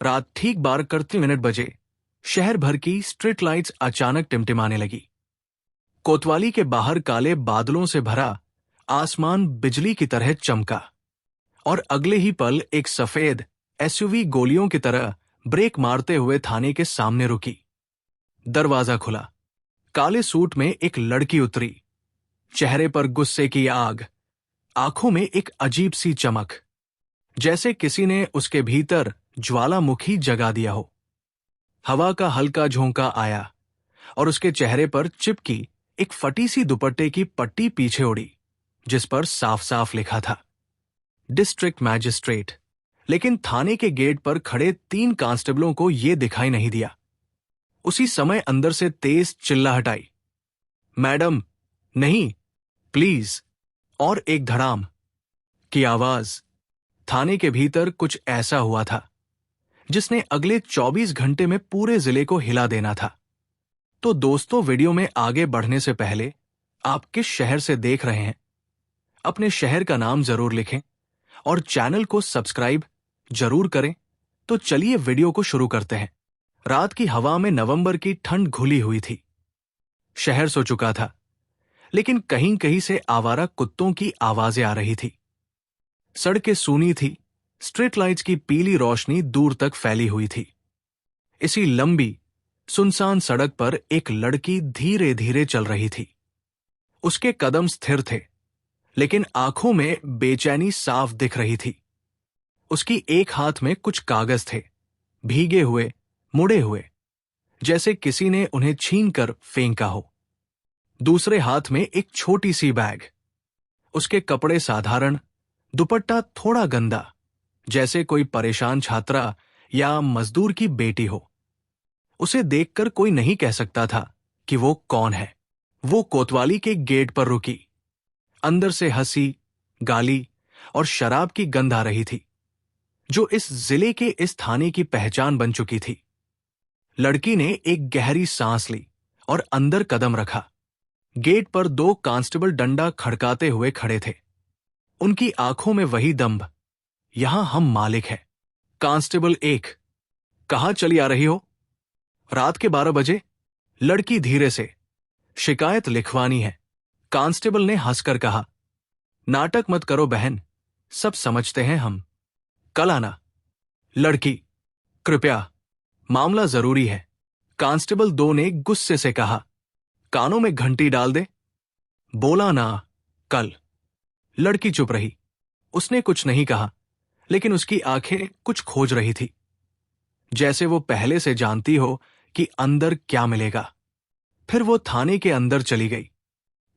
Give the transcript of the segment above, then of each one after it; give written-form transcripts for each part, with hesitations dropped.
रात ठीक 12:31 बजे शहर भर की स्ट्रीट लाइट्स अचानक टिमटिमाने लगी। कोतवाली के बाहर काले बादलों से भरा आसमान बिजली की तरह चमका और अगले ही पल एक सफेद एसयूवी गोलियों की तरह ब्रेक मारते हुए थाने के सामने रुकी। दरवाजा खुला। काले सूट में एक लड़की उतरी। चेहरे पर गुस्से की आग, आंखों में एक अजीब सी चमक, जैसे किसी ने उसके भीतर ज्वालामुखी जगा दिया हो। हवा का हल्का झोंका आया और उसके चेहरे पर चिपकी एक फटी सी दुपट्टे की पट्टी पीछे उड़ी, जिस पर साफ साफ लिखा था डिस्ट्रिक्ट मैजिस्ट्रेट। लेकिन थाने के गेट पर खड़े 3 कांस्टेबलों को यह दिखाई नहीं दिया। उसी समय अंदर से तेज चिल्लाहट आई, मैडम नहीं, प्लीज। और एक धड़ाम की आवाज। थाने के भीतर कुछ ऐसा हुआ था जिसने अगले 24 घंटे में पूरे जिले को हिला देना था। तो दोस्तों, वीडियो में आगे बढ़ने से पहले आप किस शहर से देख रहे हैं, अपने शहर का नाम जरूर लिखें और चैनल को सब्सक्राइब जरूर करें। तो चलिए वीडियो को शुरू करते हैं। रात की हवा में नवंबर की ठंड घुली हुई थी। शहर सो चुका था, लेकिन कहीं कहीं से आवारा कुत्तों की आवाजें आ रही थी। सड़कें सूनी थी, स्ट्रीट लाइट्स की पीली रोशनी दूर तक फैली हुई थी। इसी लंबी सुनसान सड़क पर एक लड़की धीरे धीरे चल रही थी। उसके कदम स्थिर थे, लेकिन आंखों में बेचैनी साफ दिख रही थी। उसकी एक हाथ में कुछ कागज थे, भीगे हुए, मुड़े हुए, जैसे किसी ने उन्हें छीनकर फेंका हो। दूसरे हाथ में एक छोटी सी बैग। उसके कपड़े साधारण, दुपट्टा थोड़ा गंदा, जैसे कोई परेशान छात्रा या मजदूर की बेटी हो। उसे देखकर कोई नहीं कह सकता था कि वो कौन है। वो कोतवाली के गेट पर रुकी। अंदर से हंसी, गाली और शराब की गंध आ रही थी, जो इस जिले के इस थाने की पहचान बन चुकी थी। लड़की ने एक गहरी सांस ली और अंदर कदम रखा। गेट पर 2 कांस्टेबल डंडा खड़काते हुए खड़े थे। उनकी आंखों में वही दंभ, यहां हम मालिक हैं। कांस्टेबल 1, कहां चली आ रही हो? रात के 12 बजे। लड़की धीरे से, शिकायत लिखवानी है। कांस्टेबल ने हंसकर कहा, नाटक मत करो बहन, सब समझते हैं हम, कल आना। लड़की, कृपया, मामला जरूरी है। कांस्टेबल 2 ने गुस्से से कहा, कानों में घंटी डाल दे। बोला ना, कल। लड़की चुप रही। उसने कुछ नहीं कहा, लेकिन उसकी आंखें कुछ खोज रही थी, जैसे वो पहले से जानती हो कि अंदर क्या मिलेगा। फिर वो थाने के अंदर चली गई।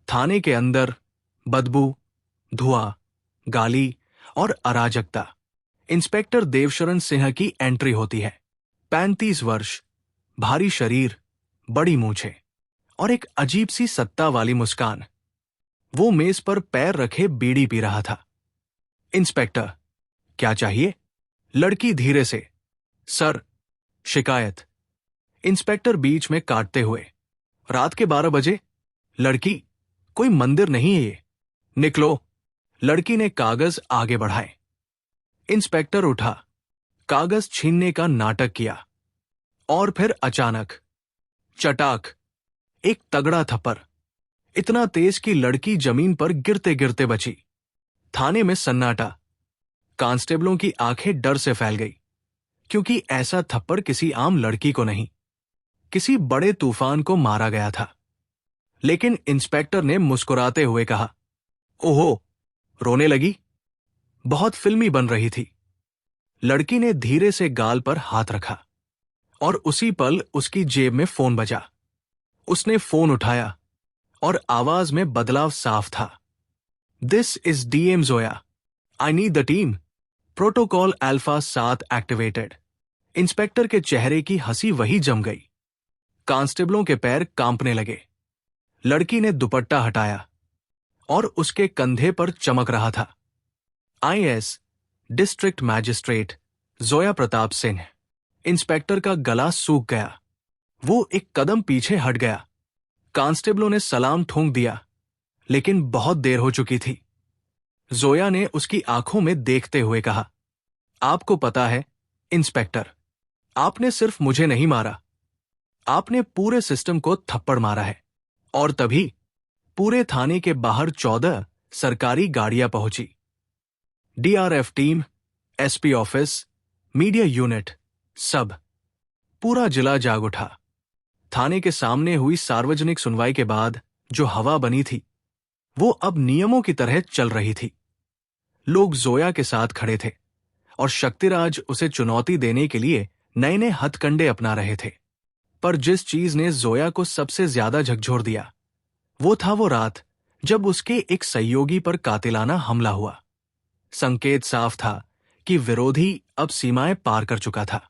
थाने के अंदर बदबू, धुआं, गाली और अराजकता। इंस्पेक्टर देवशरण सिंह की एंट्री होती है। 35 वर्ष, भारी शरीर, बड़ी मूंछें और एक अजीब सी सत्ता वाली मुस्कान। वो मेज पर पैर रखे बीड़ी पी रहा था। इंस्पेक्टर, क्या चाहिए? लड़की धीरे से, सर, शिकायत। इंस्पेक्टर बीच में काटते हुए, रात के 12 बजे। लड़की, कोई मंदिर नहीं है ये, निकलो। लड़की ने कागज आगे बढ़ाए। इंस्पेक्टर उठा, कागज छीनने का नाटक किया और फिर अचानक चटाक, एक तगड़ा थप्पड़, इतना तेज कि लड़की जमीन पर गिरते गिरते बची। थाने में सन्नाटा। कांस्टेबलों की आंखें डर से फैल गई, क्योंकि ऐसा थप्पड़ किसी आम लड़की को नहीं, किसी बड़े तूफान को मारा गया था। लेकिन इंस्पेक्टर ने मुस्कुराते हुए कहा, ओहो, रोने लगी? बहुत फिल्मी बन रही थी। लड़की ने धीरे से गाल पर हाथ रखा और उसी पल उसकी जेब में फोन बजा। उसने फोन उठाया और आवाज में बदलाव साफ था। This is DM Zoya, I need the team, protocol alpha 7 activated. Inspector के चेहरे की हंसी वही जम गई। कांस्टेबलों के पैर कांपने लगे। लड़की ने दुपट्टा हटाया और उसके कंधे पर चमक रहा था IAS district magistrate Zoya Pratap Singh. Inspector का गला सूख गया। वो एक कदम पीछे हट गया। कांस्टेबलों ने सलाम ठोंक दिया, लेकिन बहुत देर हो चुकी थी। जोया ने उसकी आंखों में देखते हुए कहा, आपको पता है इंस्पेक्टर, आपने सिर्फ मुझे नहीं मारा, आपने पूरे सिस्टम को थप्पड़ मारा है। और तभी पूरे थाने के बाहर 14 सरकारी गाड़ियां पहुंची। DRF team, SP office, media unit, सब, पूरा जिला जाग उठा। थाने के सामने हुई सार्वजनिक सुनवाई के बाद जो हवा बनी थी वो अब नियमों की तरह चल रही थी। लोग जोया के साथ खड़े थे और शक्तिराज उसे चुनौती देने के लिए नए नए हथकंडे अपना रहे थे। पर जिस चीज ने जोया को सबसे ज्यादा झकझोर दिया वो था वो रात जब उसके एक सहयोगी पर कातिलाना हमला हुआ। संकेत साफ था कि विरोधी अब सीमाएं पार कर चुका था।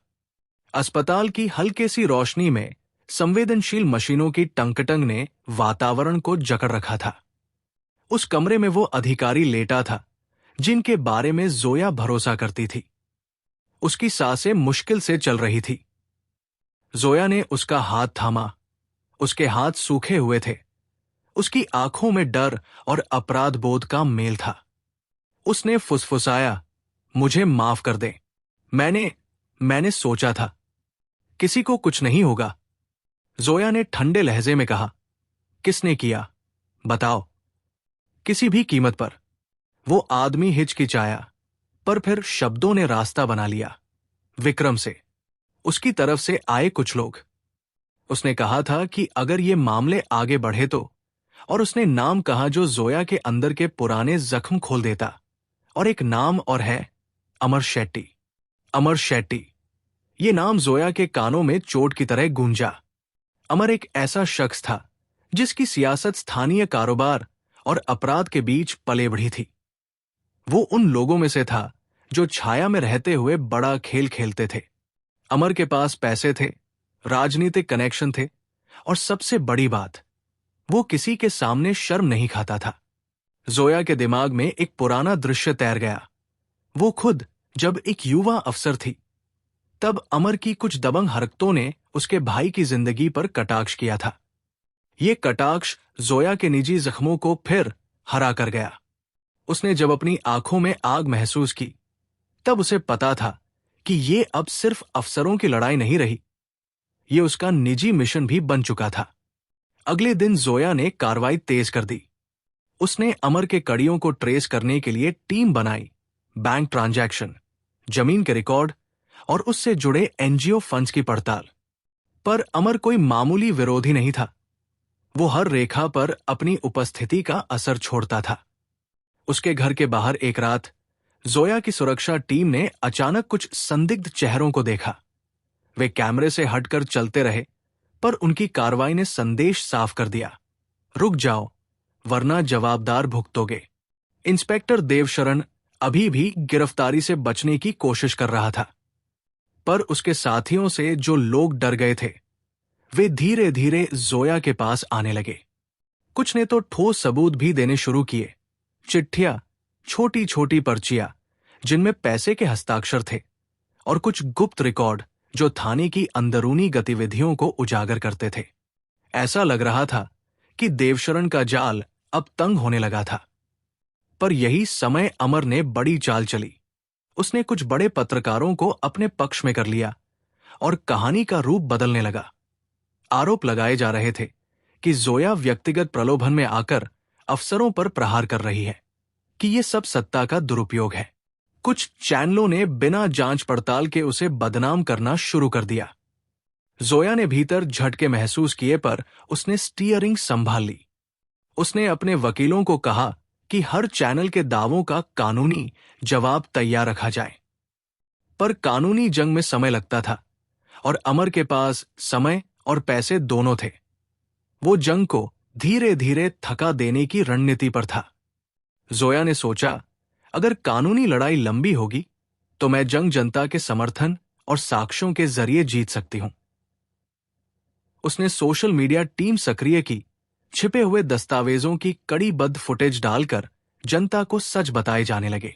अस्पताल की हल्के सी रोशनी में संवेदनशील मशीनों की टंकटंग ने वातावरण को जकड़ रखा था। उस कमरे में वो अधिकारी लेटा था जिनके बारे में जोया भरोसा करती थी। उसकी सांसें मुश्किल से चल रही थी। जोया ने उसका हाथ थामा। उसके हाथ सूखे हुए थे। उसकी आंखों में डर और अपराध बोध का मेल था। उसने फुसफुसाया, मुझे माफ कर दे। मैंने सोचा था किसी को कुछ नहीं होगा। जोया ने ठंडे लहजे में कहा, किसने किया? बताओ। किसी भी कीमत पर। वो आदमी हिचकिचाया, पर फिर शब्दों ने रास्ता बना लिया। विक्रम से, उसकी तरफ से आए कुछ लोग। उसने कहा था कि अगर ये मामले आगे बढ़े तो, और उसने नाम कहा जो जोया के अंदर के पुराने जख्म खोल देता। और एक नाम और है, अमर शेट्टी। अमर शेट्टी, ये नाम जोया के कानों में चोट की तरह गूंजा। अमर एक ऐसा शख्स था जिसकी सियासत स्थानीय कारोबार और अपराध के बीच पले बढ़ी थी। वो उन लोगों में से था जो छाया में रहते हुए बड़ा खेल खेलते थे। अमर के पास पैसे थे, राजनीतिक कनेक्शन थे, और सबसे बड़ी बात, वो किसी के सामने शर्म नहीं खाता था। जोया के दिमाग में एक पुराना दृश्य तैर गया। वो खुद जब एक युवा अफसर थी, तब अमर की कुछ दबंग हरकतों ने उसके भाई की जिंदगी पर कटाक्ष किया था। ये कटाक्ष जोया के निजी जख्मों को फिर हरा कर गया। उसने जब अपनी आंखों में आग महसूस की, तब उसे पता था कि ये अब सिर्फ अफसरों की लड़ाई नहीं रही, ये उसका निजी मिशन भी बन चुका था। अगले दिन जोया ने कार्रवाई तेज कर दी। उसने अमर के कड़ियों को ट्रेस करने के लिए टीम बनाई। बैंक ट्रांजैक्शन, जमीन के रिकॉर्ड और उससे जुड़े एनजीओ फंड्स की पड़ताल। पर अमर कोई मामूली विरोधी नहीं था। वो हर रेखा पर अपनी उपस्थिति का असर छोड़ता था। उसके घर के बाहर एक रात जोया की सुरक्षा टीम ने अचानक कुछ संदिग्ध चेहरों को देखा। वे कैमरे से हटकर चलते रहे, पर उनकी कार्रवाई ने संदेश साफ कर दिया, रुक जाओ वरना जवाबदार भुगतोगे। इंस्पेक्टर देवशरण अभी भी गिरफ्तारी से बचने की कोशिश कर रहा था, पर उसके साथियों से जो लोग डर गए थे वे धीरे धीरे जोया के पास आने लगे। कुछ ने तो ठोस सबूत भी देने शुरू किए, चिट्ठियां, छोटी छोटी पर्चियां जिनमें पैसे के हस्ताक्षर थे, और कुछ गुप्त रिकॉर्ड जो थाने की अंदरूनी गतिविधियों को उजागर करते थे। ऐसा लग रहा था कि देवशरण का जाल अब तंग होने लगा था। पर यही समय अमर ने बड़ी चाल चली। उसने कुछ बड़े पत्रकारों को अपने पक्ष में कर लिया और कहानी का रूप बदलने लगा। आरोप लगाए जा रहे थे कि जोया व्यक्तिगत प्रलोभन में आकर अफसरों पर प्रहार कर रही है, कि यह सब सत्ता का दुरुपयोग है। कुछ चैनलों ने बिना जांच पड़ताल के उसे बदनाम करना शुरू कर दिया। जोया ने भीतर झटके महसूस किए, पर उसने स्टीयरिंग संभाल ली। उसने अपने वकीलों को कहा कि हर चैनल के दावों का कानूनी जवाब तैयार रखा जाए। पर कानूनी जंग में समय लगता था, और अमर के पास समय और पैसे दोनों थे। वो जंग को धीरे धीरे थका देने की रणनीति पर था। जोया ने सोचा, अगर कानूनी लड़ाई लंबी होगी तो मैं जंग जनता के समर्थन और साक्ष्यों के जरिए जीत सकती हूं। उसने सोशल मीडिया टीम सक्रिय की, छिपे हुए दस्तावेजों की कड़ीबद्ध फुटेज डालकर जनता को सच बताए जाने लगे।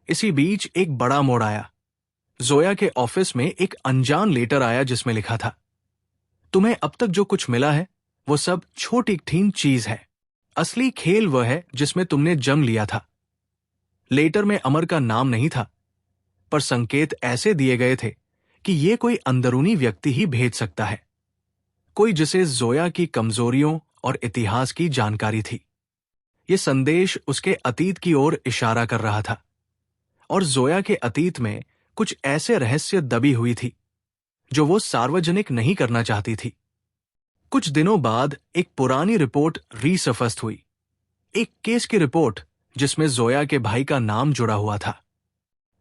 इसी बीच एक बड़ा मोड़ आया। जोया के ऑफिस में एक अनजान लेटर आया जिसमें लिखा था, तुम्हें अब तक जो कुछ मिला है वो सब छोटी ठीन चीज है, असली खेल वह है जिसमें तुमने जम लिया था। लेटर में अमर का नाम नहीं था, पर संकेत ऐसे दिए गए थे कि ये कोई अंदरूनी व्यक्ति ही भेज सकता है, कोई जिसे जोया की कमजोरियों और इतिहास की जानकारी थी। ये संदेश उसके अतीत की ओर इशारा कर रहा था, और जोया के अतीत में कुछ ऐसे रहस्य दबी हुई थी जो वो सार्वजनिक नहीं करना चाहती थी। कुछ दिनों बाद एक पुरानी रिपोर्ट रीसर्फेस्ड हुई, एक केस की रिपोर्ट जिसमें जोया के भाई का नाम जुड़ा हुआ था।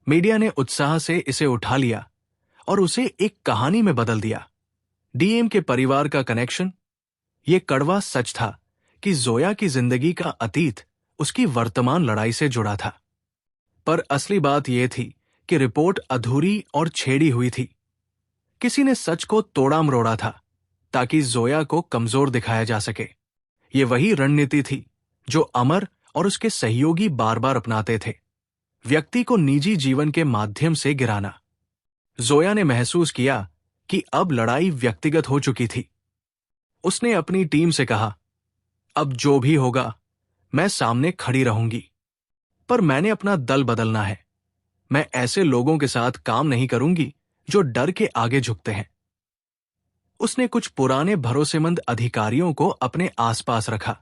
मीडिया ने उत्साह से इसे उठा लिया और उसे एक कहानी में बदल दिया। डीएम के परिवार का कनेक्शन, ये कड़वा सच था कि जोया की जिंदगी का अतीत उसकी वर्तमान लड़ाई से जुड़ा था। पर असली बात यह थी कि रिपोर्ट अधूरी और छेड़ी हुई थी। किसी ने सच को तोड़ा मरोड़ा था ताकि जोया को कमजोर दिखाया जा सके। ये वही रणनीति थी जो अमर और उसके सहयोगी बार बार अपनाते थे, व्यक्ति को निजी जीवन के माध्यम से गिराना। जोया ने महसूस किया कि अब लड़ाई व्यक्तिगत हो चुकी थी। उसने अपनी टीम से कहा, अब जो भी होगा मैं सामने खड़ी रहूंगी, पर मैंने अपना दल बदलना है। मैं ऐसे लोगों के साथ काम नहीं करूंगी जो डर के आगे झुकते हैं। उसने कुछ पुराने भरोसेमंद अधिकारियों को अपने आसपास रखा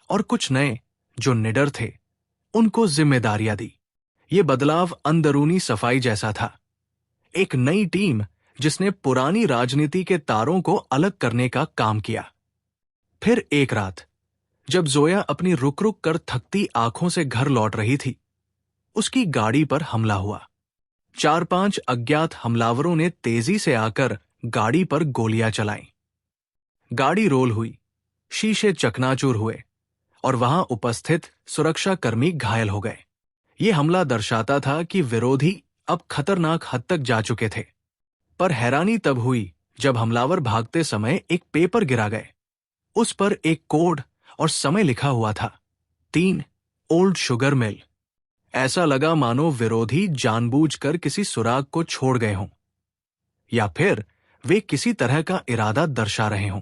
और कुछ नए जो निडर थे उनको जिम्मेदारियां दी। ये बदलाव अंदरूनी सफाई जैसा था, एक नई टीम जिसने पुरानी राजनीति के तारों को अलग करने का काम किया। फिर एक रात जब जोया अपनी रुक रुक कर थकती आंखों से घर लौट रही थी, उसकी गाड़ी पर हमला हुआ। 4-5 अज्ञात हमलावरों ने तेजी से आकर गाड़ी पर गोलियां चलाईं। गाड़ी रोल हुई, शीशे चकनाचूर हुए और वहां उपस्थित सुरक्षाकर्मी घायल हो गए। ये हमला दर्शाता था कि विरोधी अब खतरनाक हद तक जा चुके थे। पर हैरानी तब हुई जब हमलावर भागते समय एक पेपर गिरा गए। उस पर एक कोड और समय लिखा हुआ था, 3 ओल्ड शुगर मिल। ऐसा लगा मानो विरोधी जानबूझकर किसी सुराग को छोड़ गए हों, या फिर वे किसी तरह का इरादा दर्शा रहे हों।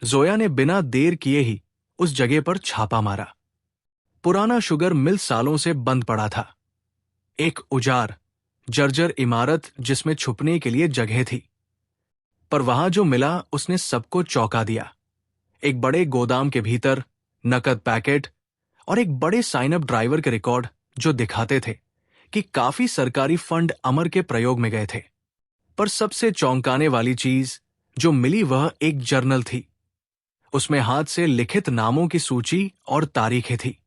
जोया ने बिना देर किए ही उस जगह पर छापा मारा। पुराना शुगर मिल सालों से बंद पड़ा था, एक उजाड़ जर्जर इमारत जिसमें छुपने के लिए जगह थी। पर वहां जो मिला उसने सबको चौंका दिया। एक बड़े गोदाम के भीतर नकद पैकेट और एक बड़े साइन अप ड्राइवर के रिकॉर्ड जो दिखाते थे कि काफी सरकारी फंड अमर के प्रयोग में गए थे। पर सबसे चौंकाने वाली चीज जो मिली वह एक जर्नल थी। उसमें हाथ से लिखित नामों की सूची और तारीखें थी,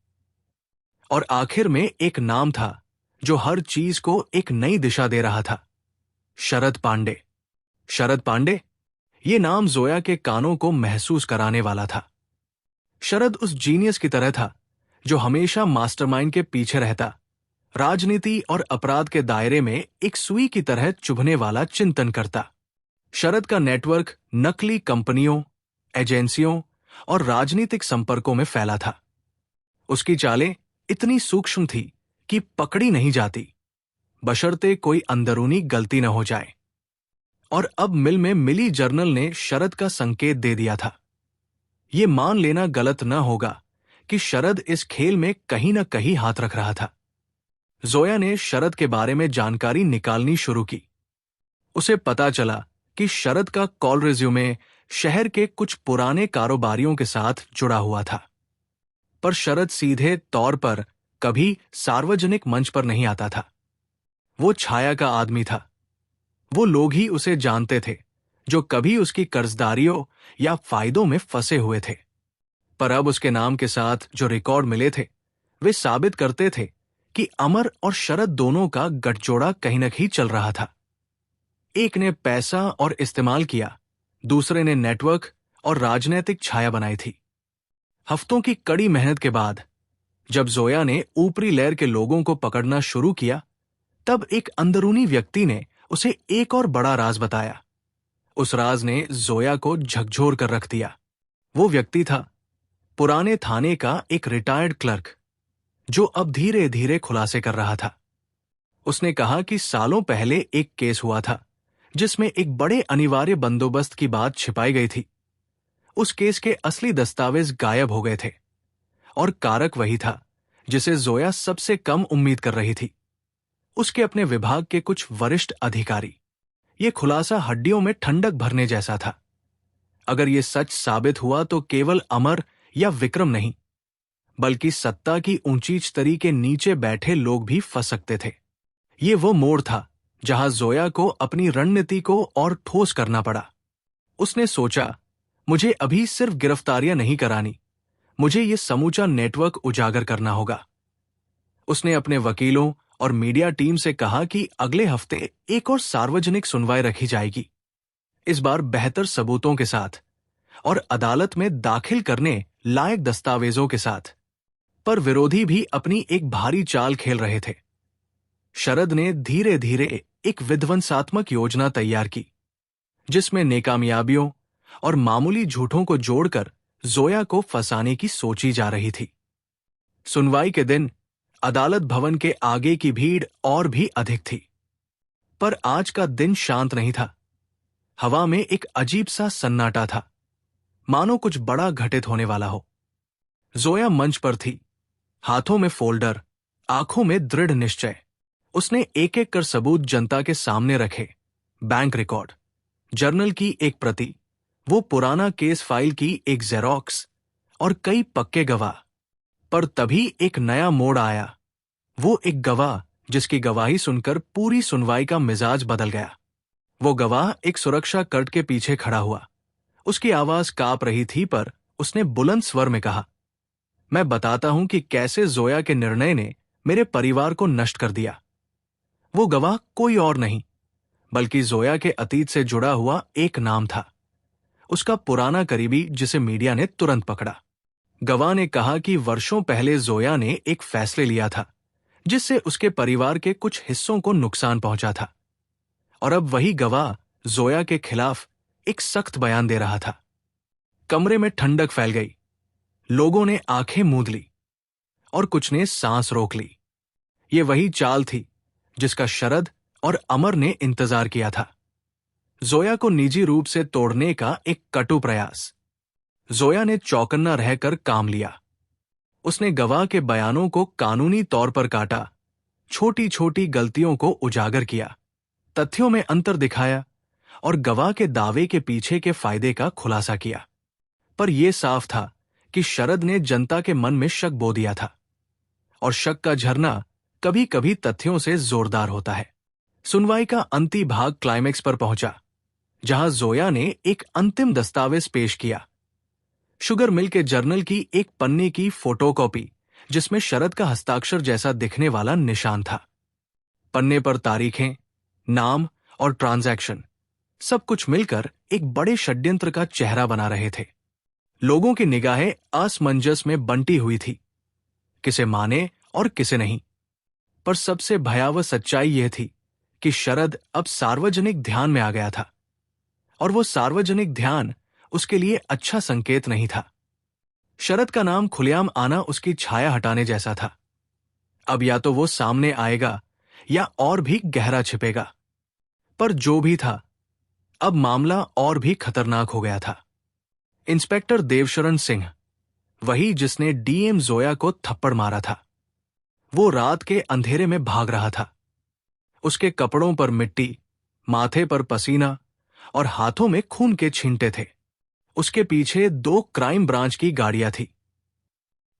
और आखिर में एक नाम था जो हर चीज को एक नई दिशा दे रहा था, शरद पांडे। शरद पांडे, ये नाम जोया के कानों को महसूस कराने वाला था। शरद उस जीनियस की तरह था जो हमेशा मास्टरमाइंड के पीछे रहता, राजनीति और अपराध के दायरे में एक सुई की तरह चुभने वाला चिंतन करता। शरद का नेटवर्क नकली कंपनियों, एजेंसियों और राजनीतिक संपर्कों में फैला था। उसकी चालें इतनी सूक्ष्म थी कि पकड़ी नहीं जाती, बशर्ते कोई अंदरूनी गलती न हो जाए। और अब मिल में मिली जर्नल ने शरद का संकेत दे दिया था। ये मान लेना गलत न होगा कि शरद इस खेल में कहीं न कहीं हाथ रख रहा था। जोया ने शरद के बारे में जानकारी निकालनी शुरू की। उसे पता चला कि शरद का कॉल रिज्यूमे शहर के कुछ पुराने कारोबारियों के साथ जुड़ा हुआ था। पर शरद सीधे तौर पर कभी सार्वजनिक मंच पर नहीं आता था। वो छाया का आदमी था। वो लोग ही उसे जानते थे जो कभी उसकी कर्जदारियों या फायदों में फंसे हुए थे। पर अब उसके नाम के साथ जो रिकॉर्ड मिले थे वे साबित करते थे कि अमर और शरद दोनों का गठजोड़ा कहीं न कहीं चल रहा था। एक ने पैसा और इस्तेमाल किया, दूसरे ने नेटवर्क और राजनीतिक छाया बनाई थी। हफ्तों की कड़ी मेहनत के बाद जब जोया ने ऊपरी लेयर के लोगों को पकड़ना शुरू किया, तब एक अंदरूनी व्यक्ति ने उसे एक और बड़ा राज बताया। उस राज ने जोया को झकझोर कर रख दिया। वो व्यक्ति था पुराने थाने का एक रिटायर्ड क्लर्क जो अब धीरे धीरे खुलासे कर रहा था। उसने कहा कि सालों पहले एक केस हुआ था जिसमें एक बड़े अनिवार्य बंदोबस्त की बात छिपाई गई थी। उस केस के असली दस्तावेज गायब हो गए थे, और कारक वही था जिसे जोया सबसे कम उम्मीद कर रही थी, उसके अपने विभाग के कुछ वरिष्ठ अधिकारी। ये खुलासा हड्डियों में ठंडक भरने जैसा था। अगर ये सच साबित हुआ तो केवल अमर या विक्रम नहीं, बल्कि सत्ता की ऊंची छतरी के नीचे बैठे लोग भी फंस सकते थे। ये वो मोड़ था जहां जोया को अपनी रणनीति को और ठोस करना पड़ा। उसने सोचा, मुझे अभी सिर्फ गिरफ्तारियां नहीं करानी, मुझे ये समूचा नेटवर्क उजागर करना होगा। उसने अपने वकीलों और मीडिया टीम से कहा कि अगले हफ्ते एक और सार्वजनिक सुनवाई रखी जाएगी, इस बार बेहतर सबूतों के साथ और अदालत में दाखिल करने लायक दस्तावेजों के साथ। पर विरोधी भी अपनी एक भारी चाल खेल रहे थे। शरद ने धीरे धीरे एक विध्वंसात्मक योजना तैयार की, जिसमें नाकामयाबियों और मामूली झूठों को जोड़कर जोया को फंसाने की सोची जा रही थी। सुनवाई के दिन अदालत भवन के आगे की भीड़ और भी अधिक थी। पर आज का दिन शांत नहीं था। हवा में एक अजीब सा सन्नाटा था, मानो कुछ बड़ा घटित होने वाला हो। जोया मंच पर थी, हाथों में फोल्डर, आंखों में दृढ़ निश्चय। उसने एक एक कर सबूत जनता के सामने रखे। बैंक रिकॉर्ड, जर्नल की एक प्रति, वो पुराना केस फाइल की एक जेरोक्स और कई पक्के गवाह। पर तभी एक नया मोड़ आया। वो एक गवाह जिसकी गवाही सुनकर पूरी सुनवाई का मिजाज बदल गया। वो गवाह एक सुरक्षा कर्ट के पीछे खड़ा हुआ। उसकी आवाज कांप रही थी, पर उसने बुलंद स्वर में कहा, मैं बताता हूं कि कैसे जोया के निर्णय ने मेरे परिवार को नष्ट कर दिया। वो गवाह कोई और नहीं, बल्कि जोया के अतीत से जुड़ा हुआ एक नाम था, उसका पुराना करीबी जिसे मीडिया ने तुरंत पकड़ा। गवाह ने कहा कि वर्षों पहले जोया ने एक फैसले लिया था, जिससे उसके परिवार के कुछ हिस्सों को नुकसान पहुंचा था। और अब वही गवाह जोया के खिलाफ एक सख्त बयान दे रहा था। कमरे में ठंडक फैल गई। लोगों ने आंखें मूंद ली और कुछ ने सांस रोक ली। ये वही चाल थी जिसका शरद और अमर ने इंतजार किया था। जोया को निजी रूप से तोड़ने का एक कटु प्रयास। जोया ने चौकन्ना रहकर काम लिया। उसने गवाह के बयानों को कानूनी तौर पर काटा, छोटी छोटी गलतियों को उजागर किया, तथ्यों में अंतर दिखाया और गवाह के दावे के पीछे के फायदे का खुलासा किया। पर यह साफ था कि शरद ने जनता के मन में शक बो दिया था, और शक का झरना कभी कभी तथ्यों से जोरदार होता है। सुनवाई का अंतिम भाग क्लाइमेक्स पर पहुंचा, जहां जोया ने एक अंतिम दस्तावेज पेश किया। शुगर मिल के जर्नल की एक पन्ने की फोटोकॉपी, जिसमें शरद का हस्ताक्षर जैसा दिखने वाला निशान था। पन्ने पर तारीखें, नाम और ट्रांजैक्शन, सब कुछ मिलकर एक बड़े षड्यंत्र का चेहरा बना रहे थे। लोगों की निगाहें असमंजस में बंटी हुई थी, किसे माने और किसे नहीं। पर सबसे भयावह सच्चाई यह थी कि शरद अब सार्वजनिक ध्यान में आ गया था, और वो सार्वजनिक ध्यान उसके लिए अच्छा संकेत नहीं था। शरद का नाम खुलेआम आना उसकी छाया हटाने जैसा था। अब या तो वो सामने आएगा या और भी गहरा छिपेगा। पर जो भी था, अब मामला और भी खतरनाक हो गया था। इंस्पेक्टर देवशरण सिंह, वही जिसने डीएम जोया को थप्पड़ मारा था, वो रात के अंधेरे में भाग रहा था। उसके कपड़ों पर मिट्टी, माथे पर पसीना और हाथों में खून के छींटे थे। उसके पीछे 2 क्राइम ब्रांच की गाड़ियां थी।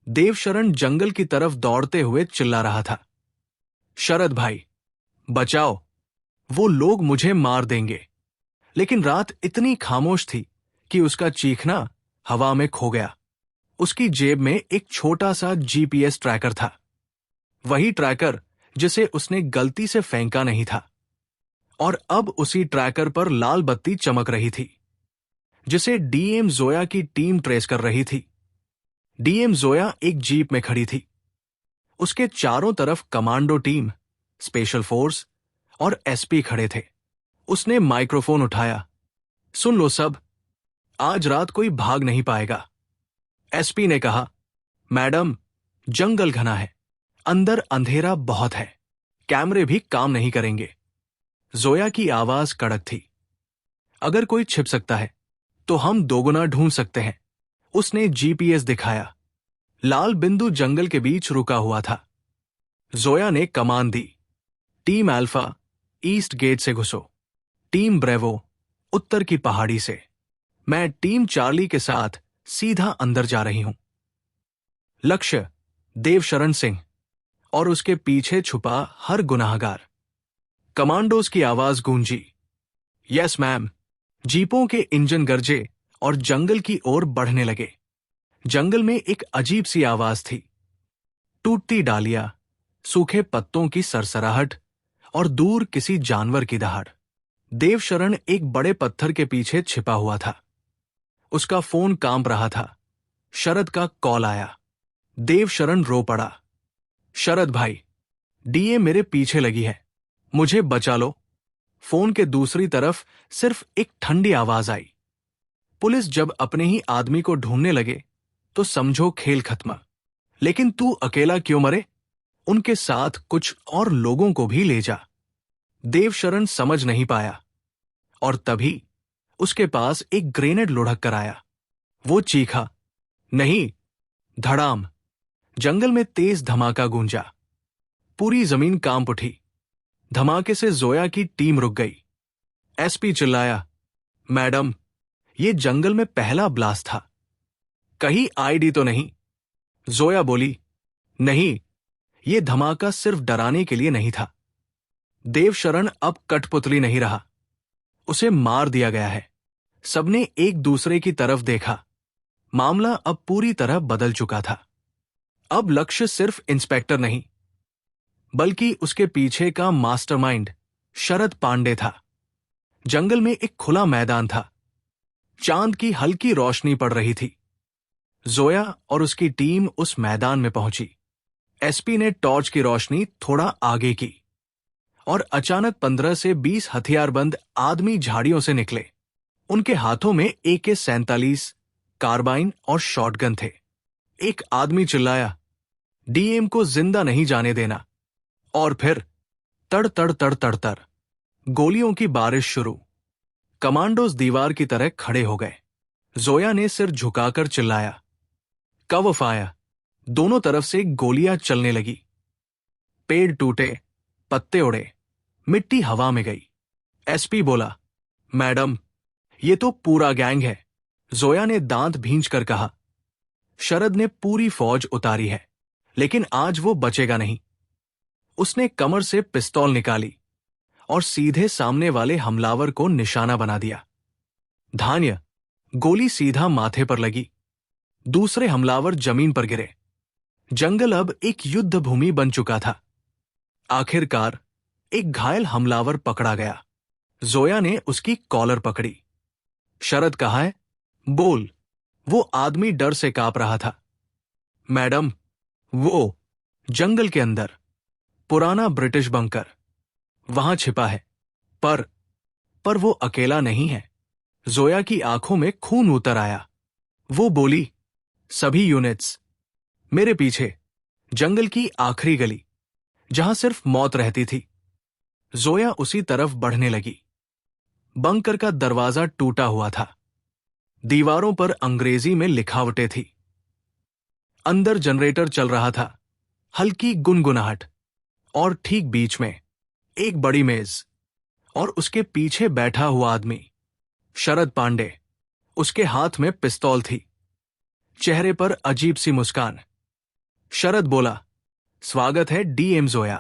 देवशरण जंगल की तरफ दौड़ते हुए चिल्ला रहा था, शरद भाई, बचाओ, वो लोग मुझे मार देंगे। लेकिन रात इतनी खामोश थी कि उसका चीखना हवा में खो गया। उसकी जेब में एक छोटा सा जीपीएस ट्रैकर था, वही ट्रैकर जिसे उसने गलती से फेंका नहीं था। और अब उसी ट्रैकर पर लाल बत्ती चमक रही थी, जिसे डीएम जोया की टीम ट्रेस कर रही थी। डीएम जोया एक जीप में खड़ी थी। उसके चारों तरफ कमांडो टीम, स्पेशल फोर्स और एसपी खड़े थे। उसने माइक्रोफोन उठाया, सुन लो सब, आज रात कोई भाग नहीं पाएगा। एसपी ने कहा, मैडम, जंगल घना है, अंदर अंधेरा बहुत है, कैमरे भी काम नहीं करेंगे। जोया की आवाज कड़क थी, अगर कोई छिप सकता है तो हम दोगुना ढूंढ सकते हैं। उसने जीपीएस दिखाया। लाल बिंदु जंगल के बीच रुका हुआ था। जोया ने कमान दी, टीम अल्फा, ईस्ट गेट से घुसो। टीम ब्रेवो उत्तर की पहाड़ी से। मैं टीम चार्ली के साथ सीधा अंदर जा रही हूं। लक्ष्य देवशरण सिंह और उसके पीछे छुपा हर गुनाहगार। कमांडोज की आवाज गूंजी। Yes ma'am. जीपों के इंजन गरजे और जंगल की ओर बढ़ने लगे। जंगल में एक अजीब सी आवाज थी। टूटती डालियां, सूखे पत्तों की सरसराहट और दूर किसी जानवर की दहाड़। देवशरण एक बड़े पत्थर के पीछे छिपा हुआ था। उसका फोन कांप रहा था। शरद का कॉल आया। देवशरण रो पड़ा। शरद भाई, डीए मेरे पीछे लगी है, मुझे बचा लो। फोन के दूसरी तरफ सिर्फ एक ठंडी आवाज आई। पुलिस जब अपने ही आदमी को ढूंढने लगे तो समझो खेल खत्म। लेकिन तू अकेला क्यों मरे? उनके साथ कुछ और लोगों को भी ले जा। देवशरण समझ नहीं पाया और तभी उसके पास एक ग्रेनेड लुढ़क कर आया। वो चीखा, नहीं। धड़ाम। जंगल में तेज धमाका गूंजा। पूरी जमीन कांप उठी। धमाके से जोया की टीम रुक गई। एसपी चिल्लाया, मैडम, ये जंगल में पहला ब्लास्ट था, कहीं आईडी तो नहीं? जोया बोली, नहीं, ये धमाका सिर्फ डराने के लिए नहीं था। देवशरण अब कठपुतली नहीं रहा, उसे मार दिया गया है। सबने एक दूसरे की तरफ देखा। मामला अब पूरी तरह बदल चुका था। अब लक्ष्य सिर्फ इंस्पेक्टर नहीं, बल्कि उसके पीछे का मास्टरमाइंड शरद पांडे था। जंगल में एक खुला मैदान था। चांद की हल्की रोशनी पड़ रही थी। जोया और उसकी टीम उस मैदान में पहुंची। एसपी ने टॉर्च की रोशनी थोड़ा आगे की और अचानक 15 से 20 हथियारबंद आदमी झाड़ियों से निकले। उनके हाथों में AK-47, कार्बाइन और शॉटगन थे। एक आदमी चिल्लाया, डीएम को जिंदा नहीं जाने देना। और फिर तड़ तड़ तड़ तड़ तड़ गोलियों की बारिश शुरू। कमांडोज दीवार की तरह खड़े हो गए। जोया ने सिर झुकाकर चिल्लाया, कवर फायर। दोनों तरफ से गोलियां चलने लगी। पेड़ टूटे, पत्ते उड़े, मिट्टी हवा में गई। एसपी बोला, मैडम, ये तो पूरा गैंग है। जोया ने दांत भींच कर कहा, शरद ने पूरी फौज उतारी है, लेकिन आज वो बचेगा नहीं। उसने कमर से पिस्तौल निकाली और सीधे सामने वाले हमलावर को निशाना बना दिया। धान्य। गोली सीधा माथे पर लगी। दूसरे हमलावर जमीन पर गिरे। जंगल अब एक युद्ध भूमि बन चुका था। आखिरकार एक घायल हमलावर पकड़ा गया। जोया ने उसकी कॉलर पकड़ी। शरद कहाँ है? बोल। वो आदमी डर से कांप रहा था। मैडम, वो जंगल के अंदर पुराना ब्रिटिश बंकर, वहां छिपा है। पर वो अकेला नहीं है। जोया की आंखों में खून उतर आया। वो बोली, सभी यूनिट्स मेरे पीछे। जंगल की आखिरी गली, जहां सिर्फ मौत रहती थी। जोया उसी तरफ बढ़ने लगी। बंकर का दरवाजा टूटा हुआ था। दीवारों पर अंग्रेजी में लिखावटें थी। अंदर जनरेटर चल रहा था, हल्की गुनगुनाहट। और ठीक बीच में एक बड़ी मेज और उसके पीछे बैठा हुआ आदमी, शरद पांडे। उसके हाथ में पिस्तौल थी, चेहरे पर अजीब सी मुस्कान। शरद बोला, स्वागत है डीएम जोया।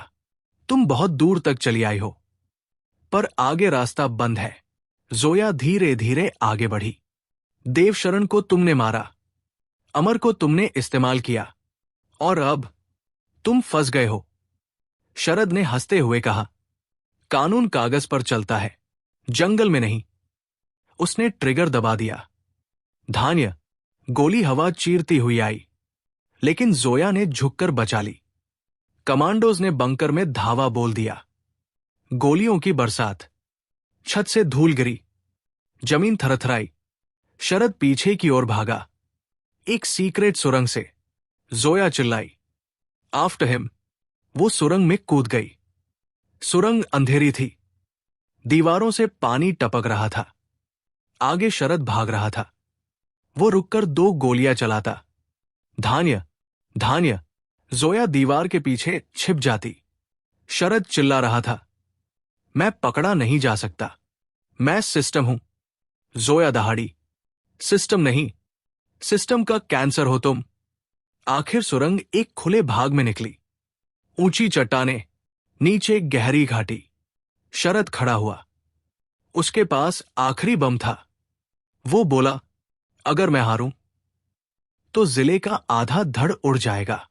तुम बहुत दूर तक चली आई हो, पर आगे रास्ता बंद है। जोया धीरे धीरे आगे बढ़ी। देवशरण को तुमने मारा, अमर को तुमने इस्तेमाल किया, और अब तुम फंस गए हो। शरद ने हंसते हुए कहा, कानून कागज पर चलता है, जंगल में नहीं। उसने ट्रिगर दबा दिया। धान्य। गोली हवा चीरती हुई आई, लेकिन जोया ने झुककर बचा ली। कमांडोज ने बंकर में धावा बोल दिया। गोलियों की बरसात। छत से धूल गिरी, जमीन थरथराई। शरद पीछे की ओर भागा, एक सीक्रेट सुरंग से। जोया चिल्लाई, आफ्टर हिम। वो सुरंग में कूद गई। सुरंग अंधेरी थी। दीवारों से पानी टपक रहा था। आगे शरद भाग रहा था। वो रुककर 2 गोलियां चलाता। धान्य, धान्य। जोया दीवार के पीछे छिप जाती। शरद चिल्ला रहा था, मैं पकड़ा नहीं जा सकता। मैं सिस्टम हूं। जोया दहाड़ी। सिस्टम नहीं, सिस्टम का कैंसर हो तुम। आखिर सुरंग एक खुले भाग में निकली। ऊंची चट्टानें, नीचे गहरी घाटी। शरद खड़ा हुआ। उसके पास आखिरी बम था। वो बोला, अगर मैं हारूं तो जिले का आधा धड़ उड़ जाएगा।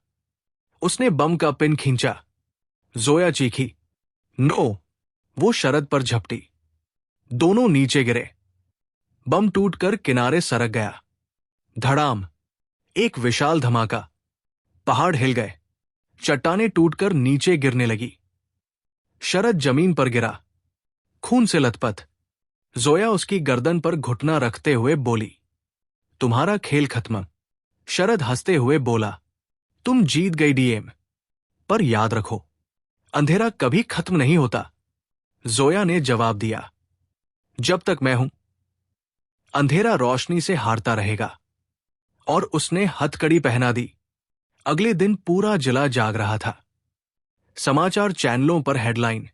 उसने बम का पिन खींचा। जोया चीखी, नो। वो शरद पर झपटी। दोनों नीचे गिरे। बम टूटकर किनारे सरक गया। धड़ाम। एक विशाल धमाका। पहाड़ हिल गए। चट्टानें टूटकर नीचे गिरने लगी। शरद जमीन पर गिरा, खून से लथपथ। जोया उसकी गर्दन पर घुटना रखते हुए बोली, तुम्हारा खेल खत्म। शरद हंसते हुए बोला, तुम जीत गई डीएम। पर याद रखो, अंधेरा कभी खत्म नहीं होता। जोया ने जवाब दिया, जब तक मैं हूं अंधेरा रोशनी से हारता रहेगा। और उसने हथकड़ी पहना दी। अगले दिन पूरा जिला जाग रहा था। समाचार चैनलों पर हेडलाइन,